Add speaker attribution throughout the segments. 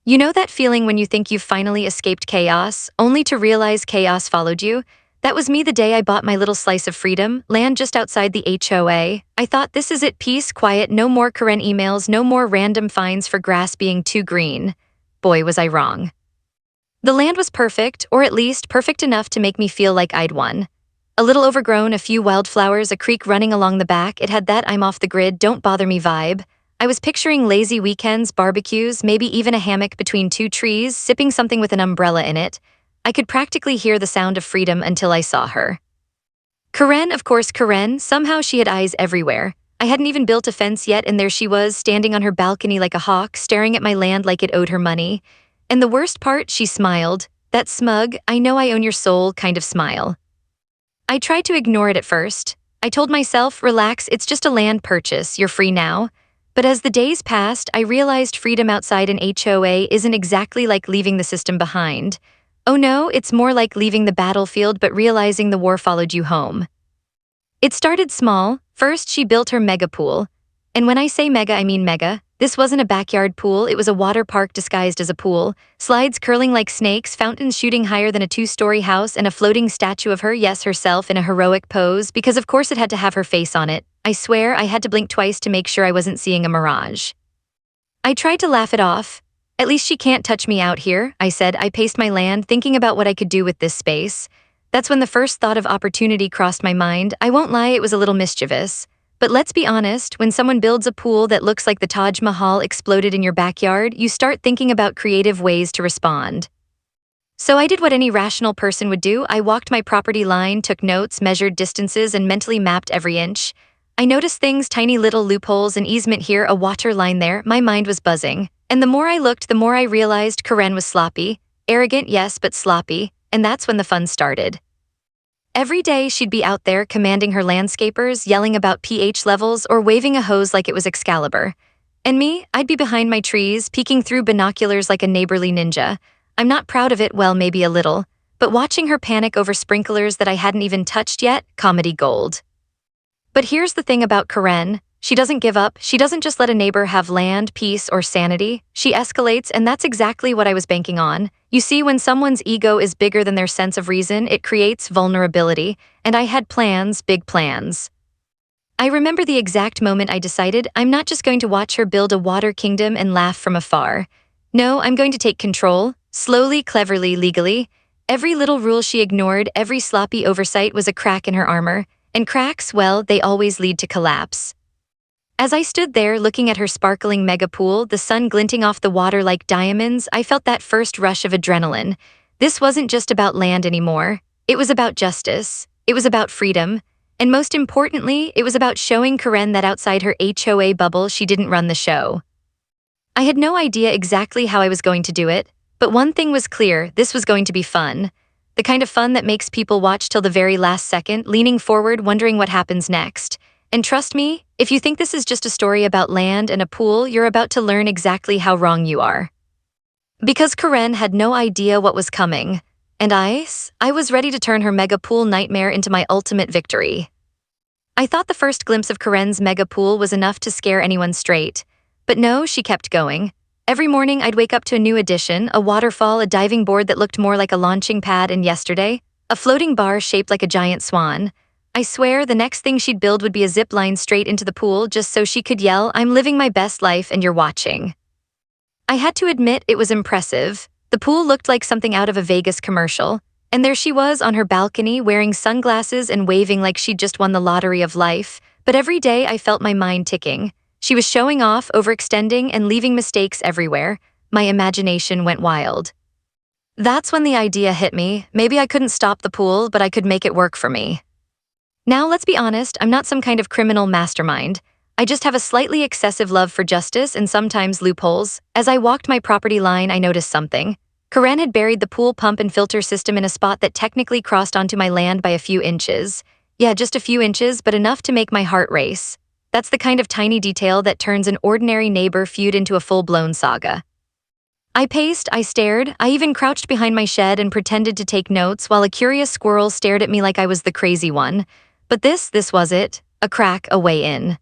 Speaker 1: You know that feeling when you think you've finally escaped chaos, only to realize chaos followed you? That was me the day I bought my little slice of freedom, land just outside the HOA. I thought, this is it, peace, quiet, no more Karen emails, no more random fines for grass being too green. Boy, was I wrong. The land was perfect, or at least perfect enough to make me feel like I'd won. A little overgrown, a few wildflowers, a creek running along the back. It had that I'm off the grid, don't bother me vibe. I was picturing lazy weekends, barbecues, maybe even a hammock between two trees, sipping something with an umbrella in it. I could practically hear the sound of freedom until I saw her. Karen, of course, Karen. Somehow she had eyes everywhere. I hadn't even built a fence yet, and there she was, standing on her balcony like a hawk, staring at my land like it owed her money. And the worst part, she smiled. That smug, I know I own your soul kind of smile. I tried to ignore it at first. I told myself, relax, it's just a land purchase, you're free now. But as the days passed, I realized freedom outside an HOA isn't exactly like leaving the system behind. Oh no, it's more like leaving the battlefield but realizing the war followed you home. It started small. First, she built her mega pool. And when I say mega, I mean mega. This wasn't a backyard pool, it was a water park disguised as a pool. Slides curling like snakes, fountains shooting higher than a two-story house, and a floating statue of her, yes, herself, in a heroic pose, because of course it had to have her face on it. I swear I had to blink twice to make sure I wasn't seeing a mirage. I tried to laugh it off. At least she can't touch me out here, I said. I paced my land, thinking about what I could do with this space. That's when the first thought of opportunity crossed my mind. I won't lie, it was a little mischievous. But let's be honest, when someone builds a pool that looks like the Taj Mahal exploded in your backyard, you start thinking about creative ways to respond. So I did what any rational person would do. I walked my property line, took notes, measured distances, and mentally mapped every inch. I noticed things, tiny little loopholes, an easement here, a water line there. My mind was buzzing. And the more I looked, the more I realized Karen was sloppy. Arrogant, yes, but sloppy. And that's when the fun started. Every day she'd be out there commanding her landscapers, yelling about pH levels, or waving a hose like it was Excalibur. And me, I'd be behind my trees, peeking through binoculars like a neighborly ninja. I'm not proud of it, well, maybe a little, but watching her panic over sprinklers that I hadn't even touched yet, comedy gold. But here's the thing about Karen. She doesn't give up. She doesn't just let a neighbor have land, peace, or sanity. She escalates, and that's exactly what I was banking on. You see, when someone's ego is bigger than their sense of reason, it creates vulnerability, and I had plans, big plans. I remember the exact moment I decided I'm not just going to watch her build a water kingdom and laugh from afar. No, I'm going to take control, slowly, cleverly, legally. Every little rule she ignored, every sloppy oversight was a crack in her armor, and cracks, well, they always lead to collapse. As I stood there looking at her sparkling mega pool, the sun glinting off the water like diamonds, I felt that first rush of adrenaline. This wasn't just about land anymore. It was about justice. It was about freedom. And most importantly, it was about showing Karen that outside her HOA bubble, she didn't run the show. I had no idea exactly how I was going to do it, but one thing was clear, this was going to be fun. The kind of fun that makes people watch till the very last second, leaning forward, wondering what happens next. And trust me, if you think this is just a story about land and a pool, you're about to learn exactly how wrong you are. Because Karen had no idea what was coming, and I was ready to turn her mega pool nightmare into my ultimate victory. I thought the first glimpse of Karen's mega pool was enough to scare anyone straight. But no, she kept going. Every morning I'd wake up to a new addition, a waterfall, a diving board that looked more like a launching pad, and yesterday, a floating bar shaped like a giant swan. I swear the next thing she'd build would be a zip line straight into the pool just so she could yell, I'm living my best life and you're watching. I had to admit it was impressive. The pool looked like something out of a Vegas commercial, and there she was on her balcony wearing sunglasses and waving like she'd just won the lottery of life. But every day I felt my mind ticking. She was showing off, overextending, and leaving mistakes everywhere. My imagination went wild. That's when the idea hit me. Maybe I couldn't stop the pool, but I could make it work for me. Now, let's be honest, I'm not some kind of criminal mastermind. I just have a slightly excessive love for justice and sometimes loopholes. As I walked my property line, I noticed something. Karen had buried the pool pump and filter system in a spot that technically crossed onto my land by a few inches. Yeah, just a few inches, but enough to make my heart race. That's the kind of tiny detail that turns an ordinary neighbor feud into a full-blown saga. I paced, I stared, I even crouched behind my shed and pretended to take notes while a curious squirrel stared at me like I was the crazy one. But this was it, a crack, a way in.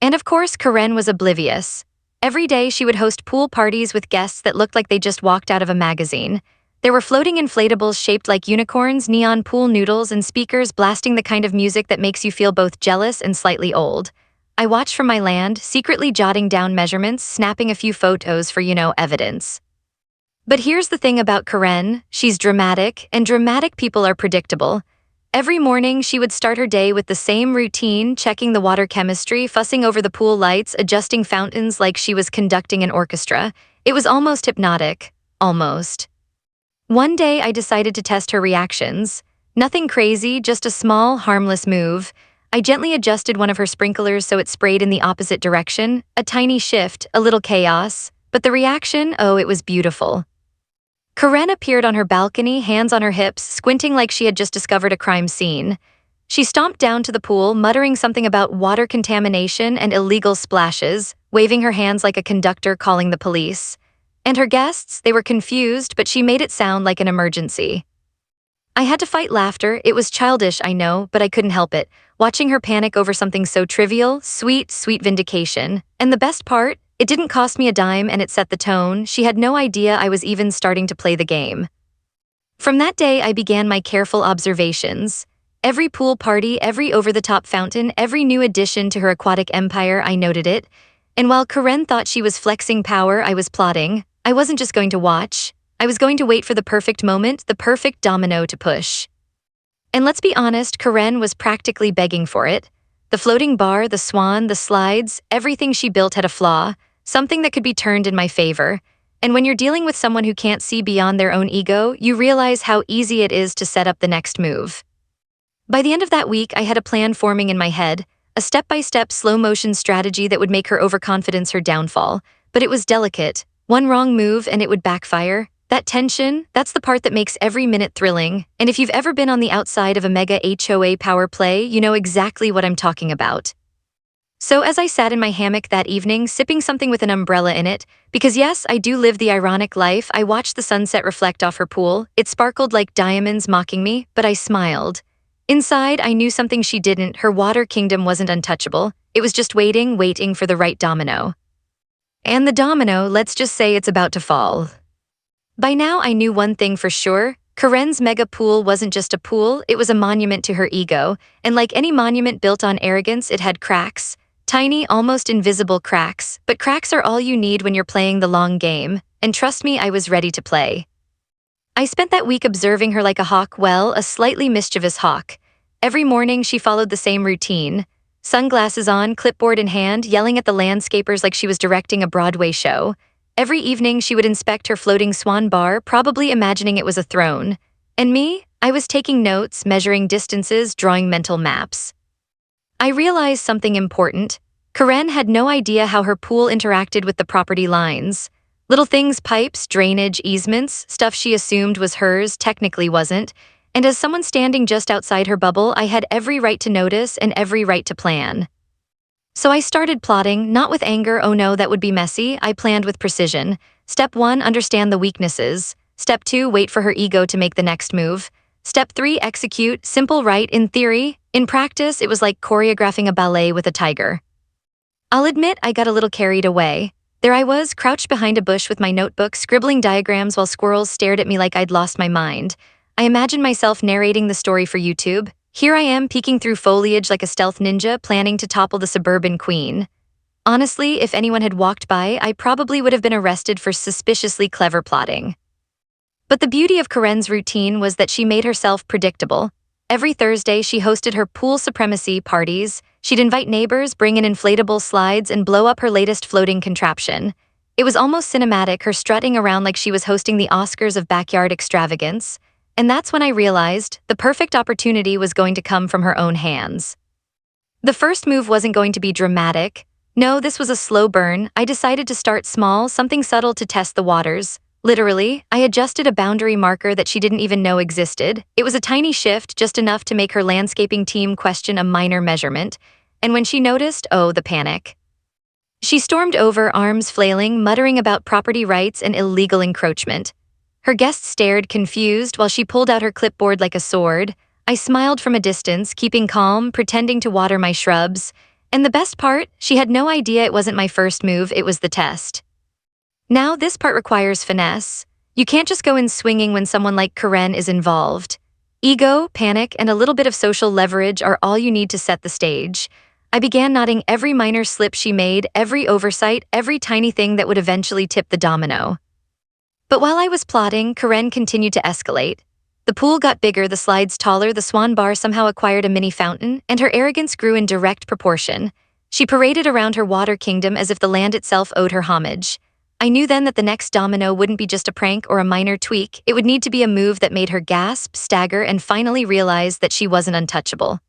Speaker 1: And of course, Karen was oblivious. Every day she would host pool parties with guests that looked like they just walked out of a magazine. There were floating inflatables shaped like unicorns, neon pool noodles, and speakers blasting the kind of music that makes you feel both jealous and slightly old. I watched from my land, secretly jotting down measurements, snapping a few photos for, evidence. But here's the thing about Karen, she's dramatic, and dramatic people are predictable. Every morning, she would start her day with the same routine, checking the water chemistry, fussing over the pool lights, adjusting fountains like she was conducting an orchestra. It was almost hypnotic. Almost. One day, I decided to test her reactions. Nothing crazy, just a small, harmless move. I gently adjusted one of her sprinklers so it sprayed in the opposite direction. A tiny shift, a little chaos. But the reaction, oh, it was beautiful. Karen appeared on her balcony, hands on her hips, squinting like she had just discovered a crime scene. She stomped down to the pool, muttering something about water contamination and illegal splashes, waving her hands like a conductor calling the police. And her guests, they were confused, but she made it sound like an emergency. I had to fight laughter. It was childish, I know, but I couldn't help it. Watching her panic over something so trivial, sweet vindication. And the best part? It didn't cost me a dime and it set the tone. She had no idea I was even starting to play the game. From that day, I began my careful observations. Every pool party, every over-the-top fountain, every new addition to her aquatic empire, I noted it. And while Karen thought she was flexing power, I was plotting. I wasn't just going to watch. I was going to wait for the perfect moment, the perfect domino to push. And let's be honest, Karen was practically begging for it. The floating bar, the swan, the slides, everything she built had a flaw, something that could be turned in my favor. And when you're dealing with someone who can't see beyond their own ego, you realize how easy it is to set up the next move. By the end of that week, I had a plan forming in my head, a step-by-step slow-motion strategy that would make her overconfidence her downfall. But it was delicate. One wrong move and it would backfire. That tension, that's the part that makes every minute thrilling. And if you've ever been on the outside of a mega HOA power play, you know exactly what I'm talking about. So as I sat in my hammock that evening, sipping something with an umbrella in it, because yes, I do live the ironic life, I watched the sunset reflect off her pool. It sparkled like diamonds mocking me, but I smiled. Inside, I knew something she didn't. Her water kingdom wasn't untouchable. It was just waiting for the right domino. And the domino, let's just say it's about to fall. By now, I knew one thing for sure. Karen's mega pool wasn't just a pool, it was a monument to her ego. And like any monument built on arrogance, it had cracks. Tiny, almost invisible cracks. But cracks are all you need when you're playing the long game. And trust me, I was ready to play. I spent that week observing her like a hawk, well, a slightly mischievous hawk. Every morning, she followed the same routine. Sunglasses on, clipboard in hand, yelling at the landscapers like she was directing a Broadway show. Every evening, she would inspect her floating swan bar, probably imagining it was a throne. And me? I was taking notes, measuring distances, drawing mental maps. I realized something important. Karen had no idea how her pool interacted with the property lines. Little things, pipes, drainage, easements, stuff she assumed was hers, technically wasn't. And as someone standing just outside her bubble, I had every right to notice and every right to plan. So I started plotting, not with anger, oh no, that would be messy. I planned with precision. Step 1, understand the weaknesses. Step 2, wait for her ego to make the next move. Step 3, execute, simple, right, in theory. In practice, it was like choreographing a ballet with a tiger. I'll admit I got a little carried away. There I was, crouched behind a bush with my notebook, scribbling diagrams while squirrels stared at me like I'd lost my mind. I imagined myself narrating the story for YouTube. Here I am, peeking through foliage like a stealth ninja, planning to topple the suburban queen. Honestly, if anyone had walked by, I probably would have been arrested for suspiciously clever plotting. But the beauty of Karen's routine was that she made herself predictable. Every Thursday, she hosted her pool supremacy parties. She'd invite neighbors, bring in inflatable slides, and blow up her latest floating contraption. It was almost cinematic, her strutting around like she was hosting the Oscars of backyard extravagance. And that's when I realized the perfect opportunity was going to come from her own hands. The first move wasn't going to be dramatic. No, this was a slow burn. I decided to start small, something subtle to test the waters. Literally, I adjusted a boundary marker that she didn't even know existed. It was a tiny shift, just enough to make her landscaping team question a minor measurement. And when she noticed, oh, the panic. She stormed over, arms flailing, muttering about property rights and illegal encroachment. Her guests stared, confused, while she pulled out her clipboard like a sword. I smiled from a distance, keeping calm, pretending to water my shrubs. And the best part, she had no idea it wasn't my first move, it was the test. Now this part requires finesse. You can't just go in swinging when someone like Karen is involved. Ego, panic, and a little bit of social leverage are all you need to set the stage. I began noting every minor slip she made, every oversight, every tiny thing that would eventually tip the domino. But while I was plotting, Karen continued to escalate. The pool got bigger, the slides taller, the swan bar somehow acquired a mini fountain, and her arrogance grew in direct proportion. She paraded around her water kingdom as if the land itself owed her homage. I knew then that the next domino wouldn't be just a prank or a minor tweak, it would need to be a move that made her gasp, stagger, and finally realize that she wasn't untouchable.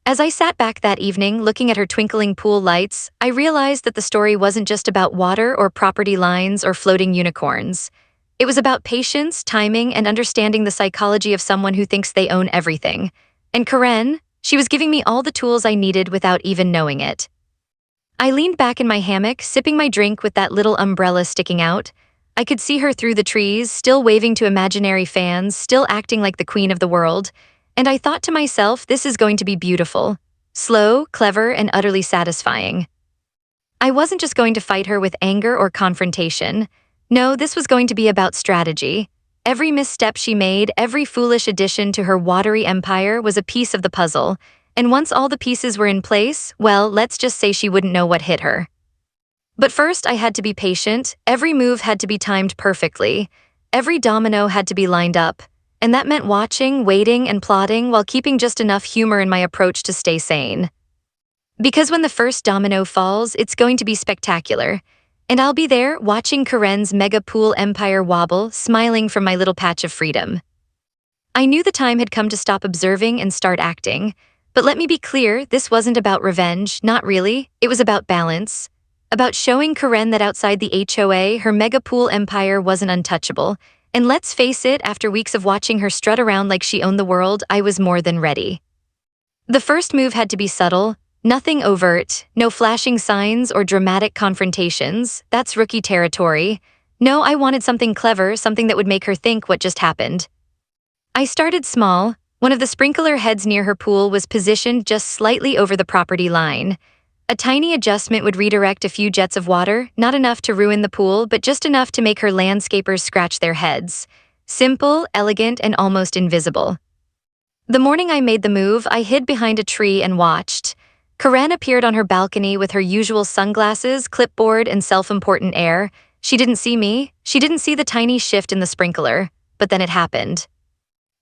Speaker 1: As I sat back that evening, looking at her twinkling pool lights, I realized that the story wasn't just about water or property lines or floating unicorns. It was about patience, timing, and understanding the psychology of someone who thinks they own everything. And Karen, she was giving me all the tools I needed without even knowing it. I leaned back in my hammock, sipping my drink with that little umbrella sticking out. I could see her through the trees, still waving to imaginary fans, still acting like the queen of the world. And I thought to myself, this is going to be beautiful. Slow, clever, and utterly satisfying. I wasn't just going to fight her with anger or confrontation. No, this was going to be about strategy. Every misstep she made, every foolish addition to her watery empire was a piece of the puzzle. And once all the pieces were in place, well, let's just say she wouldn't know what hit her. But first, I had to be patient. Every move had to be timed perfectly. Every domino had to be lined up. And that meant watching, waiting, and plotting while keeping just enough humor in my approach to stay sane. Because when the first domino falls, it's going to be spectacular. And I'll be there, watching Karen's mega pool empire wobble, smiling from my little patch of freedom. I knew the time had come to stop observing and start acting. But let me be clear, this wasn't about revenge, not really. It was about balance. About showing Karen that outside the HOA, her mega pool empire wasn't untouchable. And let's face it, after weeks of watching her strut around like she owned the world, I was more than ready. The first move had to be subtle. Nothing overt, no flashing signs or dramatic confrontations. That's rookie territory. No, I wanted something clever, something that would make her think what just happened. I started small. One of the sprinkler heads near her pool was positioned just slightly over the property line. A tiny adjustment would redirect a few jets of water, not enough to ruin the pool, but just enough to make her landscapers scratch their heads. Simple, elegant, and almost invisible. The morning I made the move, I hid behind a tree and watched. Karen appeared on her balcony with her usual sunglasses, clipboard, and self-important air. She didn't see me. She didn't see the tiny shift in the sprinkler. But then it happened.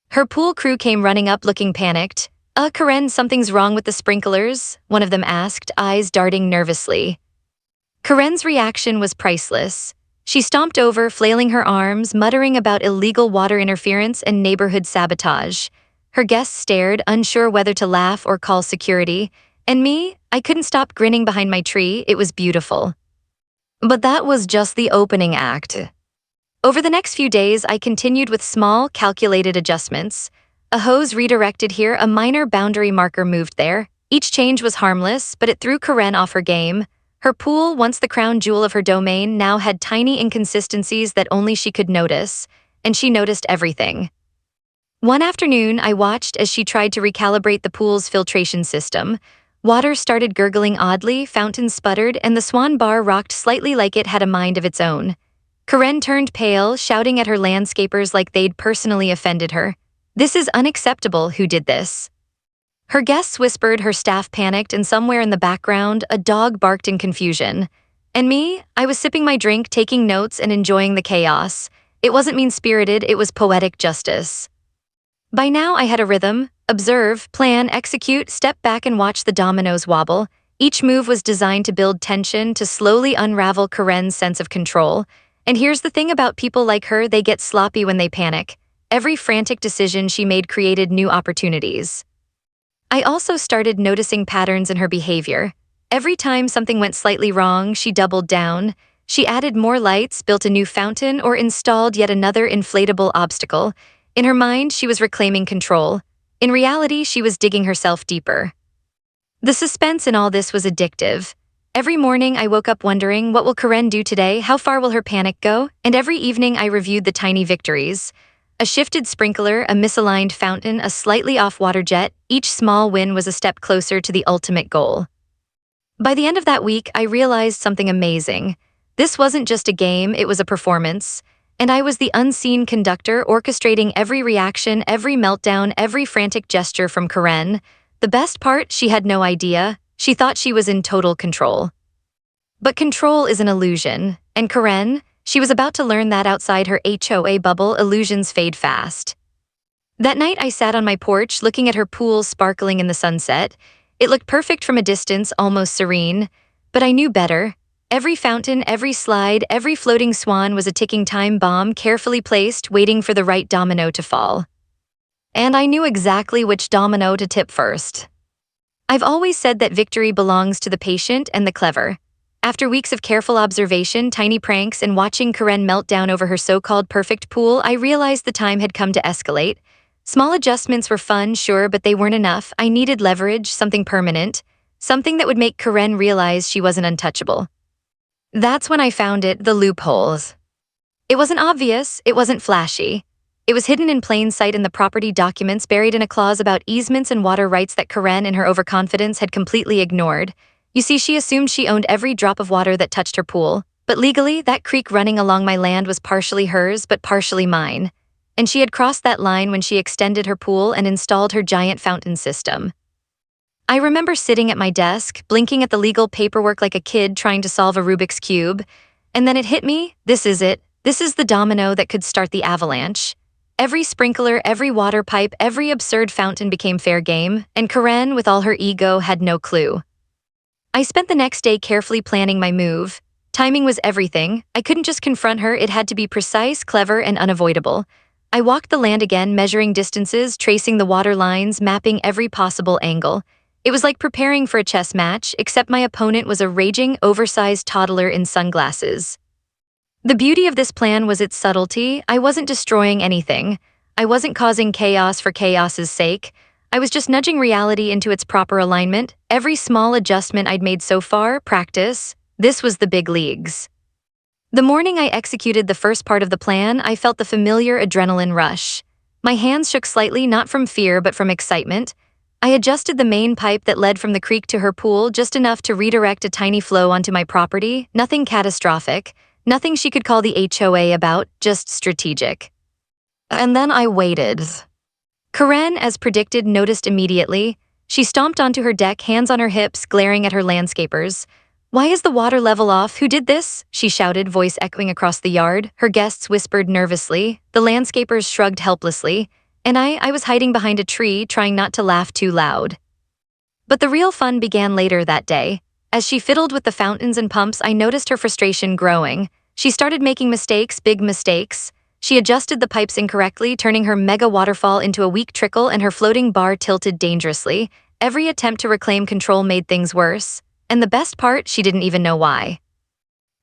Speaker 1: Her pool crew came running up looking panicked. Karen, something's wrong with the sprinklers," one of them asked, eyes darting nervously. Karen's reaction was priceless. She stomped over, flailing her arms, muttering about illegal water interference and neighborhood sabotage. Her guests stared, unsure whether to laugh or call security. And me, I couldn't stop grinning behind my tree. It was beautiful. But that was just the opening act. Over the next few days, I continued with small, calculated adjustments. A hose redirected here, a minor boundary marker moved there. Each change was harmless, but it threw Karen off her game. Her pool, once the crown jewel of her domain, now had tiny inconsistencies that only she could notice, and she noticed everything. One afternoon, I watched as she tried to recalibrate the pool's filtration system. Water started gurgling oddly, fountains sputtered, and the swan bar rocked slightly like it had a mind of its own. Karen turned pale, shouting at her landscapers like they'd personally offended her. "This is unacceptable, who did this?" Her guests whispered, her staff panicked, and somewhere in the background, a dog barked in confusion. And me? I was sipping my drink, taking notes, and enjoying the chaos. It wasn't mean-spirited, it was poetic justice. By now, I had a rhythm. Observe, plan, execute, step back and watch the dominoes wobble. Each move was designed to build tension, to slowly unravel Karen's sense of control. And here's the thing about people like her, they get sloppy when they panic. Every frantic decision she made created new opportunities. I also started noticing patterns in her behavior. Every time something went slightly wrong, she doubled down. She added more lights, built a new fountain, or installed yet another inflatable obstacle. In her mind, she was reclaiming control. In reality, she was digging herself deeper. The suspense in all this was addictive. Every morning, I woke up wondering, what will Karen do today? How far will her panic go? And every evening, I reviewed the tiny victories. A shifted sprinkler, a misaligned fountain, a slightly off water jet, each small win was a step closer to the ultimate goal. By the end of that week, I realized something amazing. This wasn't just a game, it was a performance. And I was the unseen conductor orchestrating every reaction, every meltdown, every frantic gesture from Karen. The best part, she had no idea. She thought she was in total control. But control is an illusion, and Karen, she was about to learn that outside her HOA bubble, illusions fade fast. That night I sat on my porch looking at her pool sparkling in the sunset. It looked perfect from a distance, almost serene. But I knew better. Every fountain, every slide, every floating swan was a ticking time bomb carefully placed, waiting for the right domino to fall. And I knew exactly which domino to tip first. I've always said that victory belongs to the patient and the clever. After weeks of careful observation, tiny pranks, and watching Karen melt down over her so-called perfect pool, I realized the time had come to escalate. Small adjustments were fun, sure, but they weren't enough. I needed leverage, something permanent, something that would make Karen realize she wasn't untouchable. That's when I found it, the loopholes. It wasn't obvious, it wasn't flashy. It was hidden in plain sight in the property documents, buried in a clause about easements and water rights that Karen, in her overconfidence, had completely ignored. You see, she assumed she owned every drop of water that touched her pool, but legally, that creek running along my land was partially hers but partially mine. And she had crossed that line when she extended her pool and installed her giant fountain system. I remember sitting at my desk, blinking at the legal paperwork like a kid trying to solve a Rubik's Cube, and then it hit me, this is it. This is the domino that could start the avalanche. Every sprinkler, every water pipe, every absurd fountain became fair game, and Karen, with all her ego, had no clue. I spent the next day carefully planning my move. Timing was everything. I couldn't just confront her, it had to be precise, clever, and unavoidable. I walked the land again, measuring distances, tracing the water lines, mapping every possible angle. It was like preparing for a chess match, except my opponent was a raging, oversized toddler in sunglasses. The beauty of this plan was its subtlety. I wasn't destroying anything. I wasn't causing chaos for chaos's sake. I was just nudging reality into its proper alignment. Every small adjustment I'd made so far, practice. This was the big leagues. The morning I executed the first part of the plan, I felt the familiar adrenaline rush. My hands shook slightly, not from fear but from excitement. I adjusted the main pipe that led from the creek to her pool just enough to redirect a tiny flow onto my property, nothing catastrophic, nothing she could call the HOA about, just strategic. And then I waited. Karen, as predicted, noticed immediately. She stomped onto her deck, hands on her hips, glaring at her landscapers. "Why is the water level off? Who did this?" she shouted, voice echoing across the yard. Her guests whispered nervously. The landscapers shrugged helplessly. And I was hiding behind a tree, trying not to laugh too loud. But the real fun began later that day. As she fiddled with the fountains and pumps, I noticed her frustration growing. She started making mistakes, big mistakes. She adjusted the pipes incorrectly, turning her mega waterfall into a weak trickle, and her floating bar tilted dangerously. Every attempt to reclaim control made things worse. And the best part, she didn't even know why.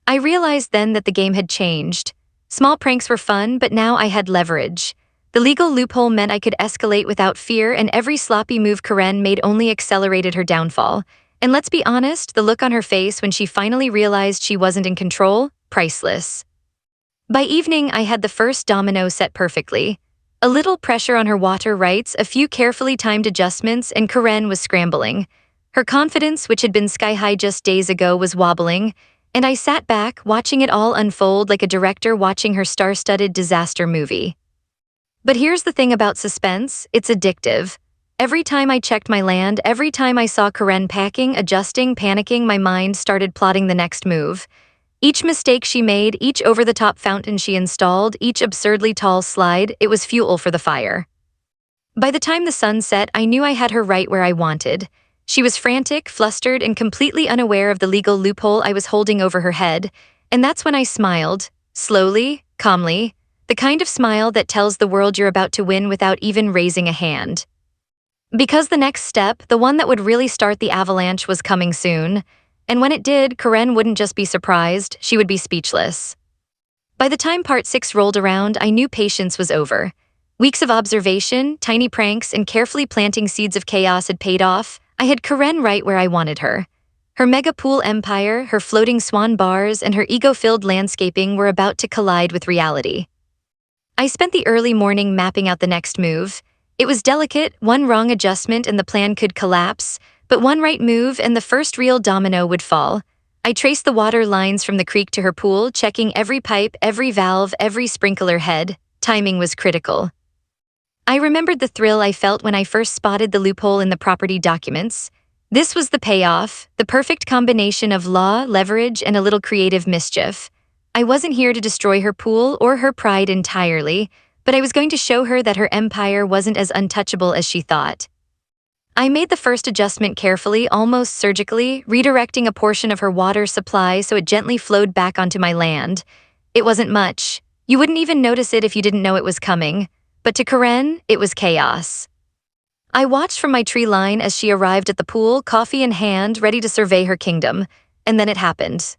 Speaker 1: I realized then that the game had changed. Small pranks were fun, but now I had leverage. The legal loophole meant I could escalate without fear, and every sloppy move Karen made only accelerated her downfall. And let's be honest, the look on her face when she finally realized she wasn't in control, priceless. By evening, I had the first domino set perfectly. A little pressure on her water rights, a few carefully timed adjustments, and Karen was scrambling. Her confidence, which had been sky-high just days ago, was wobbling, and I sat back, watching it all unfold like a director watching her star-studded disaster movie. But here's the thing about suspense, it's addictive. Every time I checked my land, every time I saw Karen packing, adjusting, panicking, my mind started plotting the next move. Each mistake she made, each over-the-top fountain she installed, each absurdly tall slide, it was fuel for the fire. By the time the sun set, I knew I had her right where I wanted. She was frantic, flustered, and completely unaware of the legal loophole I was holding over her head, and that's when I smiled, slowly, calmly, the kind of smile that tells the world you're about to win without even raising a hand. Because the next step, the one that would really start the avalanche, was coming soon, and when it did, Karen wouldn't just be surprised, she would be speechless. By the time part 6 rolled around, I knew patience was over. Weeks of observation, tiny pranks, and carefully planting seeds of chaos had paid off. I had Karen right where I wanted her. Her mega pool empire, her floating swan bars, and her ego-filled landscaping were about to collide with reality. I spent the early morning mapping out the next move. It was delicate, one wrong adjustment and the plan could collapse, But one right move and the first real domino would fall. I traced the water lines from the creek to her pool, checking every pipe, every valve, every sprinkler head. Timing was critical. I remembered the thrill I felt when I first spotted the loophole in the property documents. This was the payoff, the perfect combination of law, leverage, and a little creative mischief. I wasn't here to destroy her pool or her pride entirely, but I was going to show her that her empire wasn't as untouchable as she thought. I made the first adjustment carefully, almost surgically, redirecting a portion of her water supply so it gently flowed back onto my land. It wasn't much. You wouldn't even notice it if you didn't know it was coming. But to Karen, it was chaos. I watched from my tree line as she arrived at the pool, coffee in hand, ready to survey her kingdom. And then it happened.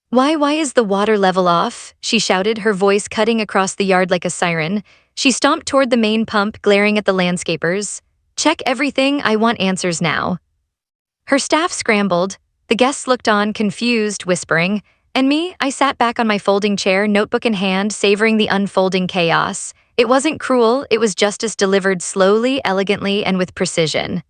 Speaker 1: Why is the water level off?" she shouted, her voice cutting across the yard like a siren. She stomped toward the main pump, glaring at the landscapers. "Check everything, I want answers now." Her staff scrambled. The guests looked on, confused, whispering. And me, I sat back on my folding chair, notebook in hand, savoring the unfolding chaos. It wasn't cruel, it was justice delivered slowly, elegantly, and with precision.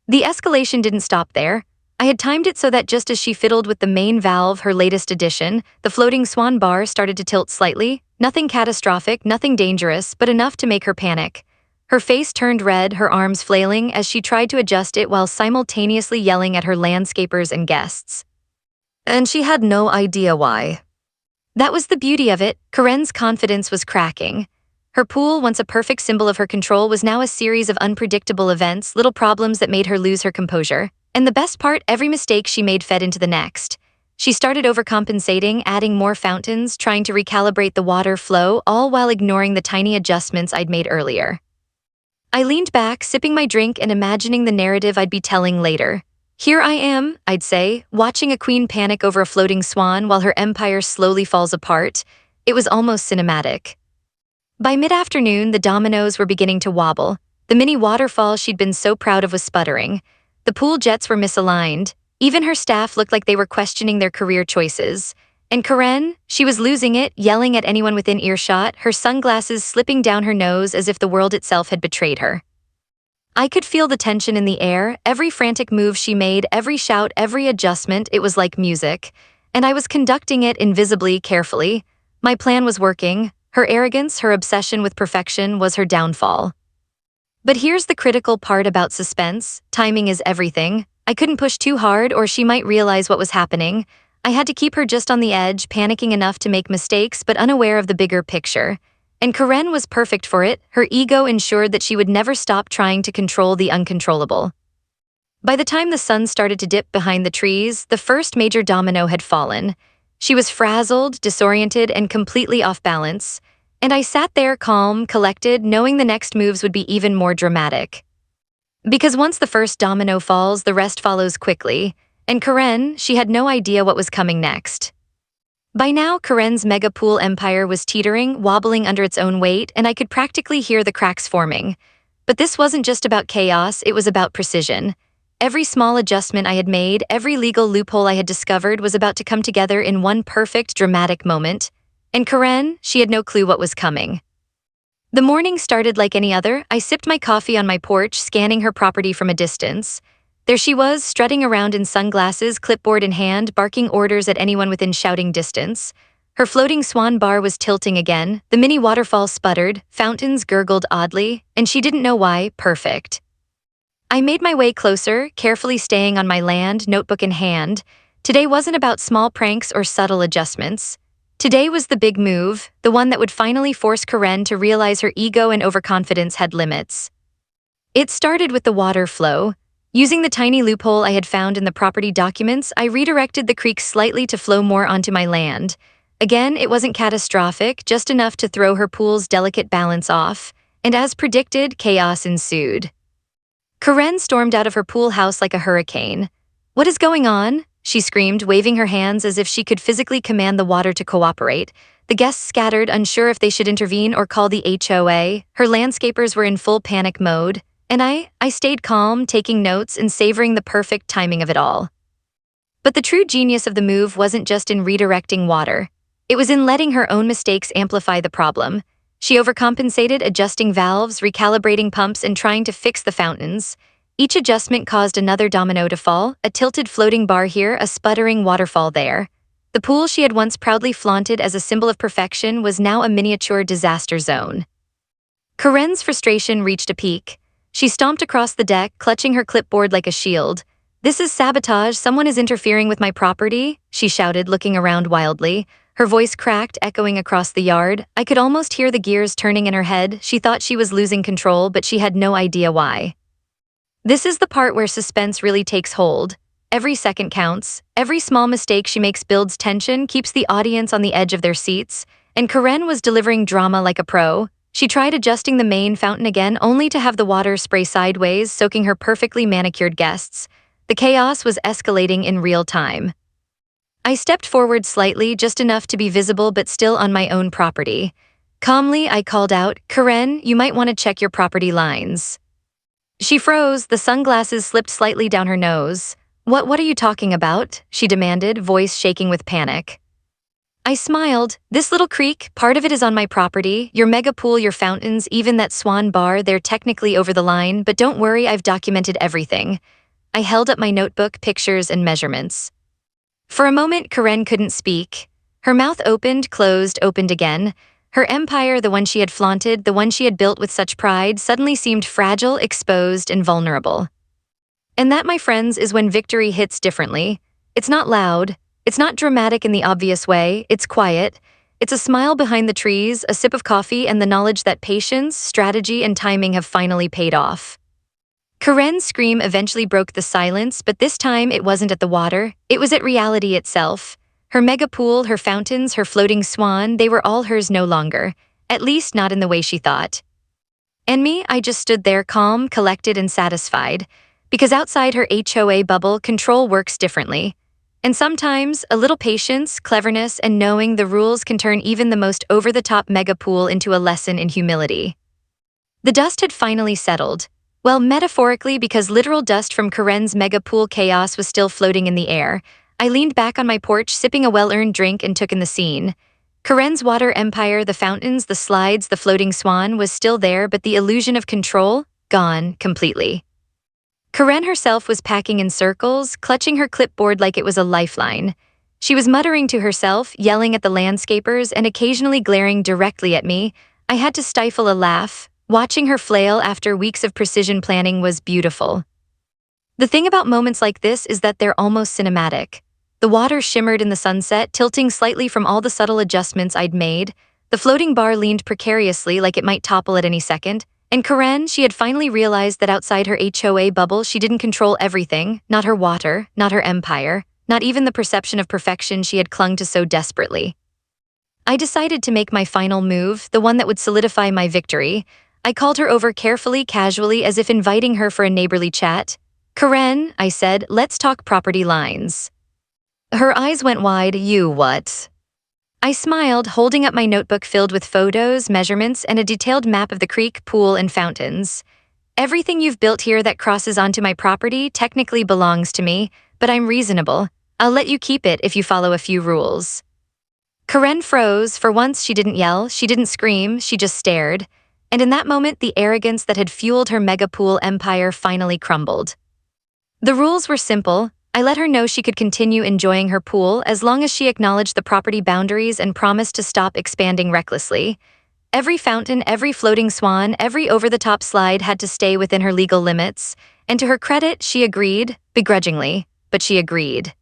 Speaker 1: The escalation didn't stop there. I had timed it so that just as she fiddled with the main valve, her latest addition, the floating swan bar started to tilt slightly. Nothing catastrophic, nothing dangerous, but enough to make her panic. Her face turned red, her arms flailing as she tried to adjust it while simultaneously yelling at her landscapers and guests. And she had no idea why. That was the beauty of it. Karen's confidence was cracking. Her pool, once a perfect symbol of her control, was now a series of unpredictable events, little problems that made her lose her composure. And the best part, every mistake she made fed into the next. She started overcompensating, adding more fountains, trying to recalibrate the water flow, all while ignoring the tiny adjustments I'd made earlier. I leaned back, sipping my drink and imagining the narrative I'd be telling later. Here I am, I'd say, watching a queen panic over a floating swan while her empire slowly falls apart. It was almost cinematic. By mid-afternoon, the dominoes were beginning to wobble. The mini waterfall she'd been so proud of was sputtering. The pool jets were misaligned. Even her staff looked like they were questioning their career choices. And Karen, she was losing it, yelling at anyone within earshot, her sunglasses slipping down her nose as if the world itself had betrayed her. I could feel the tension in the air, every frantic move she made, every shout, every adjustment. It was like music. And I was conducting it invisibly, carefully. My plan was working. Her arrogance, her obsession with perfection was her downfall. But here's the critical part about suspense. Timing is everything. I couldn't push too hard or she might realize what was happening. I had to keep her just on the edge, panicking enough to make mistakes but unaware of the bigger picture. And Karen was perfect for it. Her ego ensured that she would never stop trying to control the uncontrollable. By the time the sun started to dip behind the trees, the first major domino had fallen. She was frazzled, disoriented, and completely off balance. And I sat there calm, collected, knowing the next moves would be even more dramatic. Because once the first domino falls, the rest follows quickly. And Karen, she had no idea what was coming next. By now, Karen's mega pool empire was teetering, wobbling under its own weight, and I could practically hear the cracks forming. But this wasn't just about chaos, it was about precision. Every small adjustment I had made, every legal loophole I had discovered was about to come together in one perfect, dramatic moment. And Karen, she had no clue what was coming. The morning started like any other. I sipped my coffee on my porch, scanning her property from a distance. There she was, strutting around in sunglasses, clipboard in hand, barking orders at anyone within shouting distance. Her floating swan bar was tilting again, the mini waterfall sputtered, fountains gurgled oddly, and she didn't know why. Perfect. I made my way closer, carefully staying on my land, notebook in hand. Today wasn't about small pranks or subtle adjustments. Today was the big move, the one that would finally force Karen to realize her ego and overconfidence had limits. It started with the water flow. Using the tiny loophole I had found in the property documents, I redirected the creek slightly to flow more onto my land. Again, it wasn't catastrophic, just enough to throw her pool's delicate balance off, and as predicted, chaos ensued. Karen stormed out of her pool house like a hurricane. "What is going on?" she screamed, waving her hands as if she could physically command the water to cooperate. The guests scattered, unsure if they should intervene or call the HOA. Her landscapers were in full panic mode. And I stayed calm, taking notes and savoring the perfect timing of it all. But the true genius of the move wasn't just in redirecting water. It was in letting her own mistakes amplify the problem. She overcompensated, adjusting valves, recalibrating pumps, and trying to fix the fountains. Each adjustment caused another domino to fall, a tilted floating bar here, a sputtering waterfall there. The pool she had once proudly flaunted as a symbol of perfection was now a miniature disaster zone. Karen's frustration reached a peak. She stomped across the deck, clutching her clipboard like a shield. "This is sabotage, someone is interfering with my property," she shouted, looking around wildly. Her voice cracked, echoing across the yard. I could almost hear the gears turning in her head. She thought she was losing control, but she had no idea why. This is the part where suspense really takes hold. Every second counts. Every small mistake she makes builds tension, keeps the audience on the edge of their seats. And Karen was delivering drama like a pro. She tried adjusting the main fountain again, only to have the water spray sideways, soaking her perfectly manicured guests. The chaos was escalating in real time. I stepped forward slightly, just enough to be visible but still on my own property. Calmly, I called out, "Karen, you might want to check your property lines." She froze, the sunglasses slipped slightly down her nose. What are you talking about?" she demanded, voice shaking with panic. I smiled. "This little creek, part of it is on my property. Your mega pool, your fountains, even that swan bar, they're technically over the line, but don't worry, I've documented everything." I held up my notebook, pictures, and measurements. For a moment, Karen couldn't speak. Her mouth opened, closed, opened again. Her empire, the one she had flaunted, the one she had built with such pride, suddenly seemed fragile, exposed, and vulnerable. And that, my friends, is when victory hits differently. It's not loud. It's not dramatic in the obvious way. It's quiet. It's a smile behind the trees, a sip of coffee, and the knowledge that patience, strategy, and timing have finally paid off. Karen's scream eventually broke the silence, but this time it wasn't at the water, it was at reality itself. Her mega pool, her fountains, her floating swan, they were all hers no longer, at least not in the way she thought. And me, I just stood there calm, collected, and satisfied, because outside her HOA bubble, control works differently. And sometimes, a little patience, cleverness, and knowing the rules can turn even the most over-the-top mega pool into a lesson in humility. The dust had finally settled. Well, metaphorically, because literal dust from Karen's mega pool chaos was still floating in the air. I leaned back on my porch, sipping a well-earned drink, and took in the scene. Karen's water empire, the fountains, the slides, the floating swan, was still there, but the illusion of control, gone completely. Karen herself was packing in circles, clutching her clipboard like it was a lifeline. She was muttering to herself, yelling at the landscapers, and occasionally glaring directly at me. I had to stifle a laugh. Watching her flail after weeks of precision planning was beautiful. The thing about moments like this is that they're almost cinematic. The water shimmered in the sunset, tilting slightly from all the subtle adjustments I'd made. The floating bar leaned precariously like it might topple at any second. And Karen, she had finally realized that outside her HOA bubble, she didn't control everything, not her water, not her empire, not even the perception of perfection she had clung to so desperately. I decided to make my final move, the one that would solidify my victory. I called her over carefully, casually, as if inviting her for a neighborly chat. "Karen," I said, "let's talk property lines." Her eyes went wide. "You what?" I smiled, holding up my notebook filled with photos, measurements, and a detailed map of the creek, pool, and fountains. "Everything you've built here that crosses onto my property technically belongs to me, but I'm reasonable. I'll let you keep it if you follow a few rules." Karen froze. For once, she didn't yell, she didn't scream, she just stared. And in that moment, the arrogance that had fueled her mega pool empire finally crumbled. The rules were simple. I let her know she could continue enjoying her pool as long as she acknowledged the property boundaries and promised to stop expanding recklessly. Every fountain, every floating swan, every over-the-top slide had to stay within her legal limits, and to her credit, she agreed, begrudgingly, but she agreed.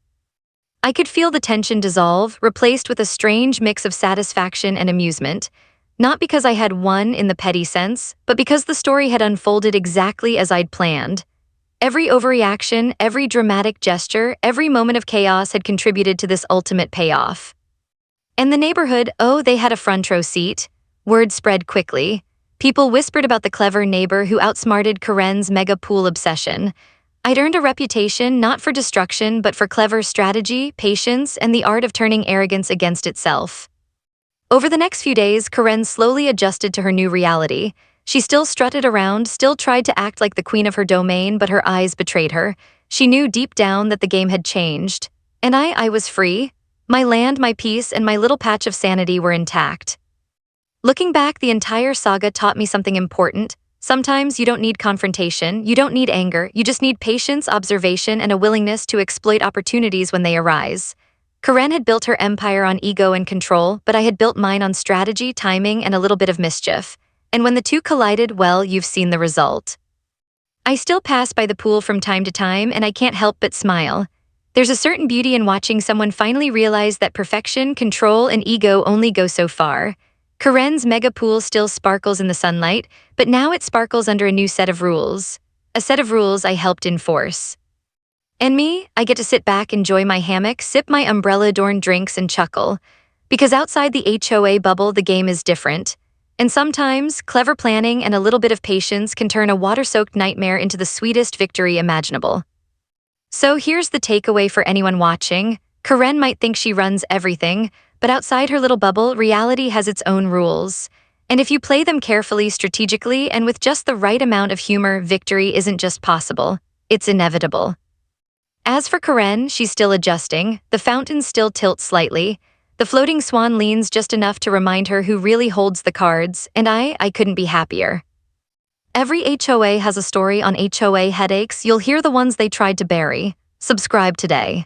Speaker 1: I could feel the tension dissolve, replaced with a strange mix of satisfaction and amusement. Not because I had won in the petty sense, but because the story had unfolded exactly as I'd planned. Every overreaction, every dramatic gesture, every moment of chaos had contributed to this ultimate payoff. And the neighborhood, oh, they had a front row seat. Word spread quickly. People whispered about the clever neighbor who outsmarted Karen's mega pool obsession. I'd earned a reputation not for destruction, but for clever strategy, patience, and the art of turning arrogance against itself. Over the next few days, Karen slowly adjusted to her new reality. She still strutted around, still tried to act like the queen of her domain, but her eyes betrayed her. She knew deep down that the game had changed. And I was free. My land, my peace, and my little patch of sanity were intact. Looking back, the entire saga taught me something important. Sometimes you don't need confrontation, you don't need anger, you just need patience, observation, and a willingness to exploit opportunities when they arise. Karen had built her empire on ego and control, but I had built mine on strategy, timing, and a little bit of mischief. And when the two collided, well, you've seen the result. I still pass by the pool from time to time, and I can't help but smile. There's a certain beauty in watching someone finally realize that perfection, control, and ego only go so far. Karen's mega pool still sparkles in the sunlight, but now it sparkles under a new set of rules. A set of rules I helped enforce. And me, I get to sit back, enjoy my hammock, sip my umbrella-adorned drinks, and chuckle. Because outside the HOA bubble, the game is different. And sometimes, clever planning and a little bit of patience can turn a water-soaked nightmare into the sweetest victory imaginable. So here's the takeaway for anyone watching. Karen might think she runs everything, but outside her little bubble, reality has its own rules. And if you play them carefully, strategically, and with just the right amount of humor, victory isn't just possible, it's inevitable. As for Karen, she's still adjusting, the fountain still tilts slightly, the floating swan leans just enough to remind her who really holds the cards, and I couldn't be happier. Every HOA has a story on HOA Headaches. You'll hear the ones they tried to bury. Subscribe today.